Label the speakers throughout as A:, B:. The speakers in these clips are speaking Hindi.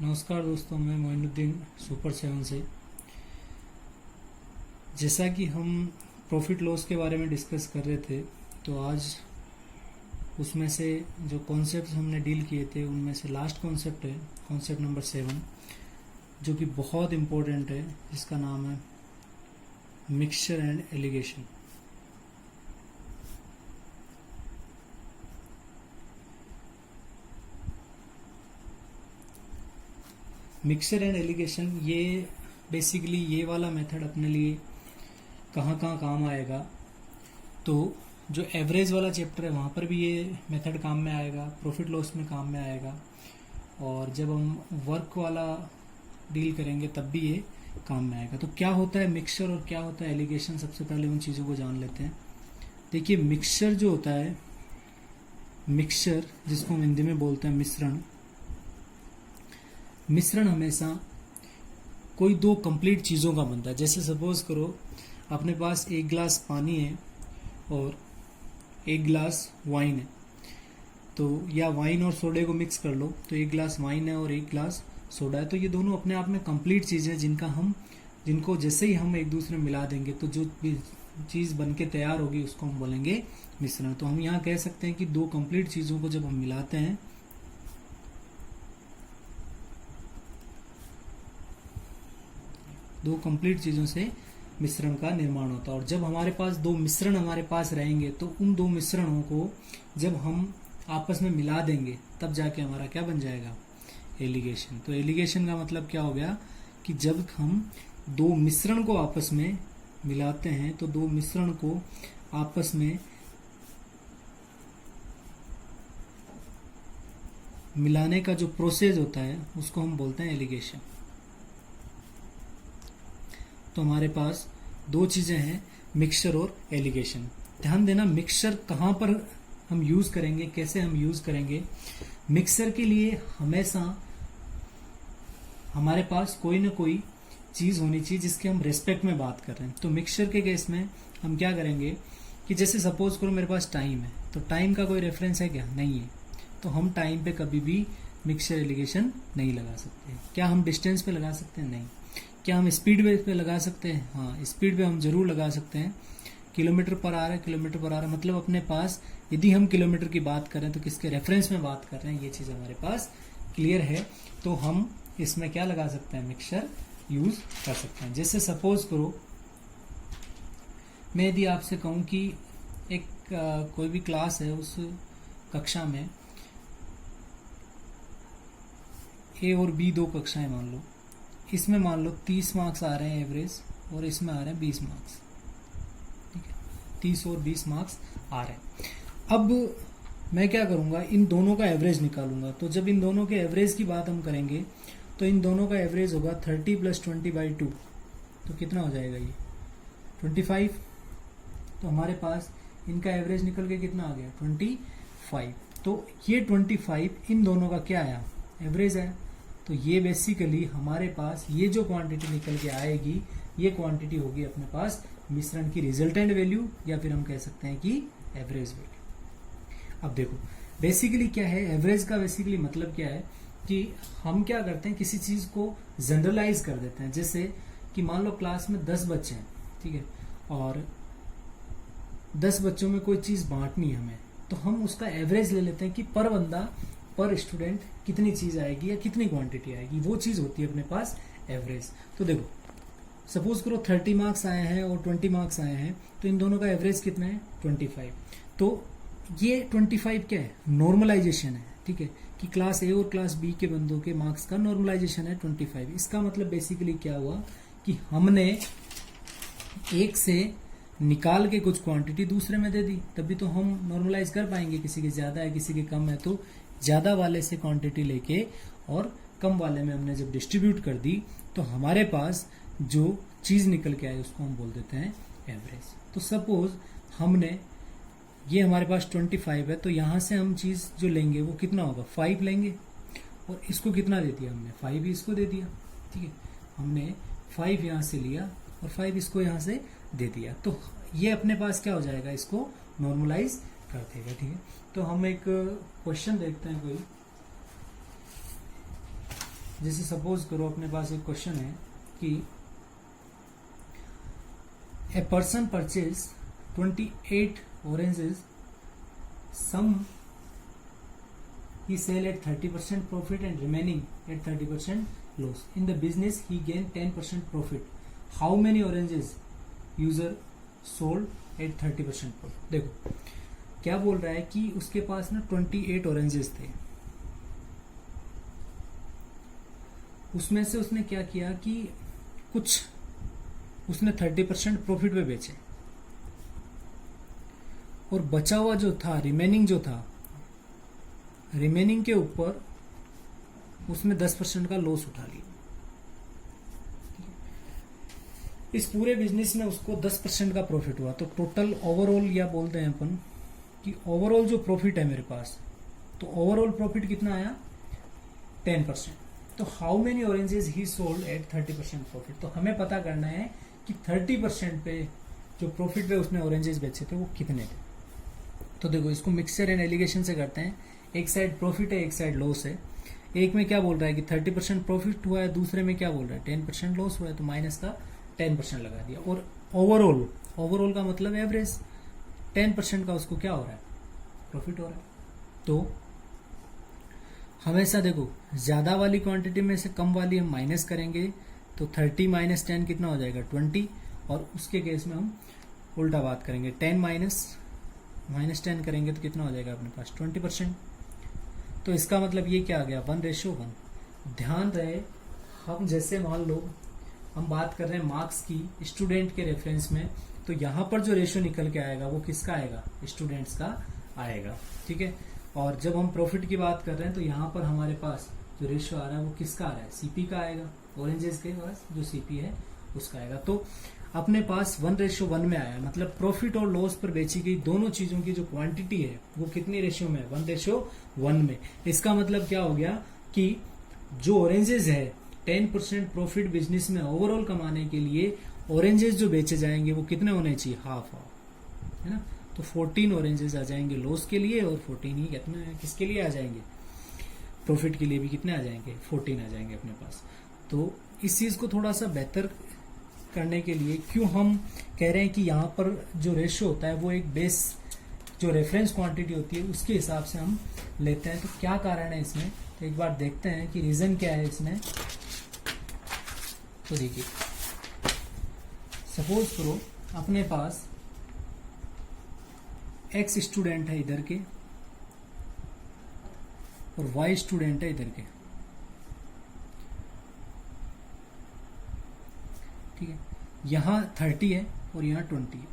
A: नमस्कार दोस्तों, मैं मोइनुद्दीन सुपर 7 से। जैसा कि हम प्रॉफिट लॉस के बारे में डिस्कस कर रहे थे, तो आज उसमें से जो कॉन्सेप्ट हमने डील किए थे उनमें से लास्ट कॉन्सेप्ट है कॉन्सेप्ट नंबर 7, जो कि बहुत इम्पोर्टेंट है, जिसका नाम है mixture and allegation. Mixture and allegation, ये बेसिकली ये वाला मेथड अपने लिए कहाँ कहाँ काम आएगा। तो जो एवरेज वाला चैप्टर है वहाँ पर भी ये मेथड काम में आएगा, प्रॉफिट लॉस में काम में आएगा, और जब हम वर्क वाला डील करेंगे तब भी ये काम में आएगा। तो क्या होता है मिक्सचर और क्या होता है एलिगेशन, सबसे पहले उन चीज़ों को जान लेते हैं। देखिए, मिक्सचर जो होता है, मिक्सचर जिसको हम हिंदी में बोलते हैं मिश्रण, मिश्रण हमेशा कोई दो कंप्लीट चीज़ों का बनता है। जैसे सपोज करो अपने पास एक गिलास पानी है और एक गिलास वाइन है, तो या वाइन और सोडे को मिक्स कर लो, तो एक गिलास वाइन है और एक गिलास सोडा है। तो ये दोनों अपने आप में कंप्लीट चीज़ें हैं, जिनको जैसे ही हम एक दूसरे में मिला देंगे तो जो भी चीज़ बन के तैयार होगी उसको हम बोलेंगे मिश्रण। तो हम यहाँ कह सकते हैं कि दो कंप्लीट चीज़ों को जब हम मिलाते हैं, दो कंप्लीट चीज़ों से मिश्रण का निर्माण होता है। और जब हमारे पास दो मिश्रण हमारे पास रहेंगे तो उन दो मिश्रणों को जब हम आपस में मिला देंगे तब जाके हमारा क्या बन जाएगा, एलिगेशन। तो एलिगेशन का मतलब क्या हो गया कि जब हम दो मिश्रण को आपस में मिलाते हैं तो दो मिश्रण को आपस में मिलाने का जो प्रोसेस होता है उसको हम बोलते हैं एलिगेशन। तो हमारे पास दो चीजें हैं, मिक्सचर और एलिगेशन। ध्यान देना, मिक्सचर कहाँ पर हम यूज करेंगे, कैसे हम यूज करेंगे। मिक्सचर के लिए हमेशा हमारे पास कोई ना कोई चीज होनी चाहिए जिसके हम रेस्पेक्ट में बात कर रहे हैं। तो मिक्सचर के केस में हम क्या करेंगे कि जैसे सपोज करो मेरे पास टाइम है, तो टाइम का कोई रेफरेंस है क्या, नहीं है, तो हम टाइम पे कभी भी मिक्सचर एलिगेशन नहीं लगा सकते। क्या हम डिस्टेंस पे लगा सकते हैं, नहीं। क्या हम स्पीड पे लगा सकते हैं, हाँ, स्पीड पे हम जरूर लगा सकते हैं। किलोमीटर पर आ रहा है, मतलब अपने पास यदि हम किलोमीटर की बात करें तो किसके रेफरेंस में बात कर रहे हैं, ये चीज हमारे पास क्लियर है। तो हम इसमें क्या लगा सकते हैं, मिक्सचर यूज कर सकते हैं। जैसे सपोज करो मैं यदि आपसे कहूं कि एक कोई भी क्लास है, उस कक्षा में ए और बी दो कक्षाएं मान लो, इसमें मान लो 30 मार्क्स आ रहे हैं एवरेज और इसमें आ रहे हैं 20 मार्क्स, ठीक है, 30 और 20 मार्क्स आ रहे हैं। अब मैं क्या करूंगा, इन दोनों का एवरेज निकालूंगा। तो जब इन दोनों के एवरेज की बात हम करेंगे तो इन दोनों का एवरेज होगा 30 + 20/2, तो कितना हो जाएगा ये 25। तो हमारे पास इनका एवरेज निकल के कितना आ गया, 25। तो ये 25 इन दोनों का क्या आया, एवरेज है। तो ये बेसिकली हमारे पास ये जो क्वांटिटी निकल के आएगी, ये क्वांटिटी होगी अपने पास मिश्रण की रिजल्टेंट वैल्यू, या फिर हम कह सकते हैं कि एवरेज वैल्यू। अब देखो बेसिकली क्या है एवरेज का, बेसिकली मतलब क्या है कि हम क्या करते हैं, किसी चीज को जनरलाइज कर देते हैं। जैसे कि मान लो क्लास में 10 बच्चे हैं, ठीक है, और 10 बच्चों में कोई चीज बांटनी है हमें, तो हम उसका एवरेज ले लेते हैं कि पर बंदा, पर स्टूडेंट कितनी चीज आएगी या कितनी क्वांटिटी आएगी, वो चीज होती है अपने पास एवरेज। तो देखो सपोज करो 30 मार्क्स आए हैं और 20 मार्क्स आए हैं, तो इन दोनों का एवरेज कितना है, 25। तो ये 25 क्या है, नॉर्मलाइजेशन है, ठीक है, कि क्लास ए और क्लास बी के बंदों के मार्क्स का नॉर्मलाइजेशन है 25। इसका मतलब बेसिकली क्या हुआ कि हमने एक से निकाल के कुछ क्वांटिटी दूसरे में दे दी, तभी तो हम नॉर्मलाइज कर पाएंगे। किसी के ज्यादा है किसी के कम है, तो ज्यादा वाले से क्वांटिटी लेके और कम वाले में हमने जब डिस्ट्रीब्यूट कर दी तो हमारे पास जो चीज निकल के आई उसको हम बोल देते हैं एवरेज। तो सपोज हमने ये हमारे पास 25 है, तो यहां से हम चीज जो लेंगे वो कितना होगा, 5 लेंगे, और इसको कितना दे दिया हमने, 5 ही इसको दे दिया, ठीक है, हमने 5 यहां से लिया और 5 इसको यहां से दे दिया। तो ये अपने पास क्या हो जाएगा, इसको नॉर्मलाइज कर देगा, ठीक है। तो हम एक क्वेश्चन देखते हैं कोई, जैसे सपोज करो अपने पास एक क्वेश्चन है कि a person purchase 28 oranges, some he sell at 30% profit and remaining at 30% loss. In the business he gained 10% profit. How many oranges user sold at 30% profit? देखो क्या बोल रहा है कि उसके पास ना 28 oranges थे, उसमें से उसने क्या किया कि कुछ उसने 30% प्रॉफिट पे बेचे और बचा हुआ जो था रिमेनिंग के ऊपर उसने 10% का लॉस उठा लिया। इस पूरे बिजनेस में उसको 10% का प्रॉफिट हुआ, तो टोटल ओवरऑल या बोलते हैं अपन कि ओवरऑल जो प्रॉफिट है मेरे पास, तो ओवरऑल प्रॉफिट कितना आया 10%। तो how many oranges he sold at 30% profit. तो हमें पता करना है कि 30% पे जो प्रॉफिट पे उसने ऑरेंजेस बेचे थे वो कितने थे। तो देखो इसको मिक्सचर एंड एलिगेशन से करते हैं। एक साइड प्रॉफिट है, एक साइड लॉस है। एक में क्या बोल रहा है कि 30% प्रॉफिट हुआ है, दूसरे में क्या बोल रहा है 10% लॉस हुआ है, तो माइनस का 10% लगा दिया। और ओवरऑल का मतलब एवरेज 10% का उसको क्या हो रहा है प्रॉफिट हो रहा है। तो हमेशा देखो ज्यादा वाली क्वांटिटी में से कम वाली हम माइनस करेंगे, तो 30 माइनस 10 कितना हो जाएगा 20। और उसके केस में हम उल्टा बात करेंगे, 10 माइनस 10 करेंगे तो कितना हो जाएगा अपने पास 20%। तो इसका मतलब ये क्या आ गया 1:1। ध्यान रहे हम जैसे मान लो हम बात कर रहे हैं मार्क्स की स्टूडेंट के रेफरेंस में, तो यहाँ पर जो रेशियो निकल के आएगा वो किसका आएगा स्टूडेंट्स का आएगा, ठीक है। और जब हम प्रॉफिट की बात कर रहे हैं तो यहाँ पर हमारे पास जो रेशियो आ रहा है वो किसका आ रहा है सीपी का आएगा, ऑरेंजेस के पास जो सीपी है उसका आएगा। तो अपने पास 1:1 में आया, मतलब प्रॉफिट और लॉस पर बेची गई दोनों चीजों की जो क्वांटिटी है वो कितनी रेशियो में 1:1 में। इसका मतलब क्या हो गया कि जो ऑरेंजेस है 10% प्रॉफिट बिजनेस में ओवरऑल कमाने के लिए ऑरेंजेस जो बेचे जाएंगे वो कितने होने चाहिए हाफ है ना। तो 14 ऑरेंजेस आ जाएंगे लॉस के लिए और 14 ही कितने किसके लिए आ जाएंगे प्रॉफिट के लिए भी कितने आ जाएंगे 14 आ जाएंगे अपने पास। तो इस चीज को थोड़ा सा बेहतर करने के लिए क्यों हम कह रहे हैं कि यहाँ पर जो रेशियो होता है वो एक बेस जो रेफरेंस क्वांटिटी होती है उसके हिसाब से हम लेते हैं। तो क्या कारण है इसमें, तो एक बार देखते हैं कि रीजन क्या है इसमें। तो देखिए सपोज करो अपने पास एक्स स्टूडेंट है इधर के और वाई स्टूडेंट है इधर के, ठीक है। यहाँ 30 है और यहाँ 20 है,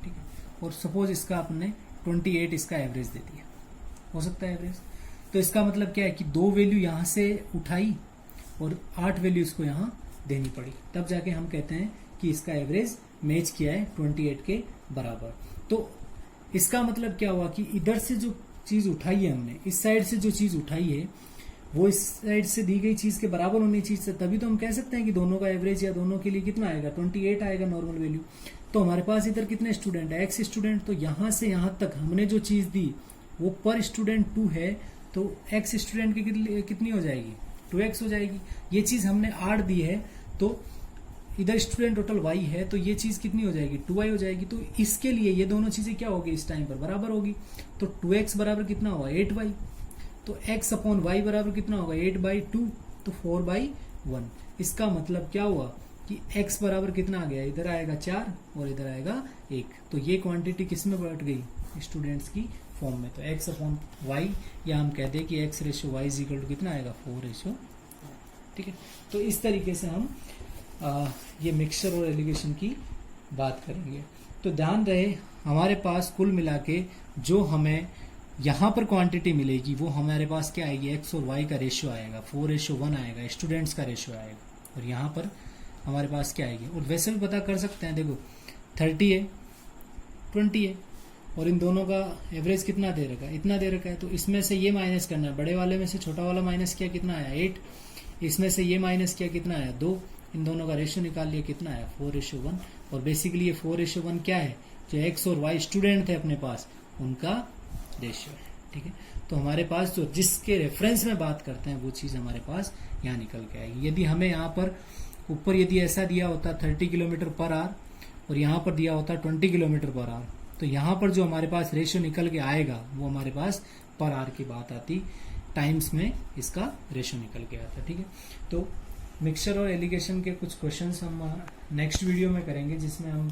A: ठीक है। और सपोज इसका आपने 28 इसका एवरेज दे दिया, हो सकता है एवरेज। तो इसका मतलब क्या है कि 2 वैल्यू यहाँ से उठाई और 8 वैल्यू इसको यहाँ देनी पड़ी, तब जाके हम कहते हैं कि इसका एवरेज मैच किया है 28 के बराबर। तो इसका मतलब क्या हुआ कि इधर से जो चीज उठाई है हमने, इस साइड से जो चीज उठाई है वो इस साइड से दी गई चीज के बराबर होनी चाहिए, तभी तो हम कह सकते हैं कि दोनों का एवरेज या दोनों के लिए कितना आएगा 28 आएगा नॉर्मल वैल्यू। तो हमारे पास इधर कितने स्टूडेंट है एक्स स्टूडेंट, तो यहां से यहां तक हमने जो चीज दी वो पर स्टूडेंट 2 है, तो एक्स स्टूडेंट की कितनी हो जाएगी 2x हो जाएगी। ये चीज हमने 8 दी है, तो इधर स्टूडेंट टोटल y है, तो ये चीज कितनी हो जाएगी 2y हो जाएगी। तो इसके लिए ये दोनों चीजें क्या होगी इस टाइम पर बराबर होगी, तो 2x बराबर कितना होगा 8y, तो x अपॉन y बराबर कितना होगा 8/2, तो 4/1। इसका मतलब क्या हुआ कि x बराबर कितना आ गया, इधर आएगा 4 और इधर आएगा 1। तो ये क्वांटिटी किस में बढ़ गई स्टूडेंट्स की फॉर्म में। तो x अपॉन y, या हम कहते हैं कि x/y इज इक्वल टू कितना आएगा 4:, ठीक है। तो इस तरीके से हम ये मिक्सचर और एलिगेशन की बात करेंगे। तो ध्यान रहे हमारे पास कुल मिला के जो हमें यहाँ पर क्वांटिटी मिलेगी वो हमारे पास क्या आएगी एक्स और वाई का रेशियो आएगा 4:1 आएगा, स्टूडेंट्स का रेशियो आएगा। और यहाँ पर हमारे पास क्या आएगी, और वैसे भी पता कर सकते हैं, देखो 30 है 20 है और इन दोनों का एवरेज कितना दे रखा है इतना दे रखा है। तो इसमें से ये माइनस करना है, बड़े वाले में से छोटा वाला माइनस किया कितना आया 8, इसमें से ये माइनस किया कितना आया 2, इन दोनों का रेशियो निकाल लिया कितना आया 4:1। और बेसिकली ये 4:1 क्या है, जो एक्स और वाई स्टूडेंट थे अपने पास उनका रेशियो है। ठीक है। तो हमारे पास जो जिसके रेफरेंस में बात करते हैं वो चीज हमारे पास यहाँ निकल के आएगी। यदि हमें यहाँ पर ऊपर यदि ऐसा दिया होता 30 किलोमीटर पर आवर और यहाँ पर दिया होता 20 किलोमीटर पर आवर, तो यहाँ पर जो हमारे पास रेशियो निकल के आएगा वो हमारे पास पर आवर की बात आती, टाइम्स में इसका रेशियो निकल के आता। ठीक है। तो मिक्सचर और एलिगेशन के कुछ क्वेश्चंस हम नेक्स्ट वीडियो में करेंगे, जिसमें हम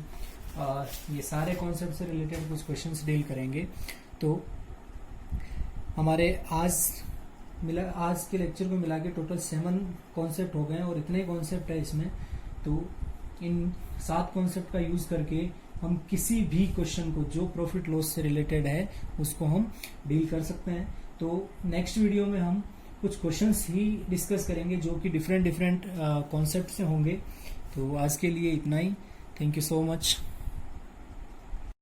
A: ये सारे कॉन्सेप्ट से रिलेटेड कुछ क्वेश्चंस डील करेंगे। तो हमारे आज के लेक्चर को मिला के टोटल 7 कॉन्सेप्ट हो गए हैं और इतने कॉन्सेप्ट है इसमें। तो इन 7 कॉन्सेप्ट का यूज करके हम किसी भी क्वेश्चन को जो प्रॉफिट लॉस से रिलेटेड है उसको हम डील कर सकते हैं। तो नेक्स्ट वीडियो में हम कुछ क्वेश्चंस ही डिस्कस करेंगे जो कि डिफरेंट कॉन्सेप्ट से होंगे। तो आज के लिए इतना ही। Thank you so much.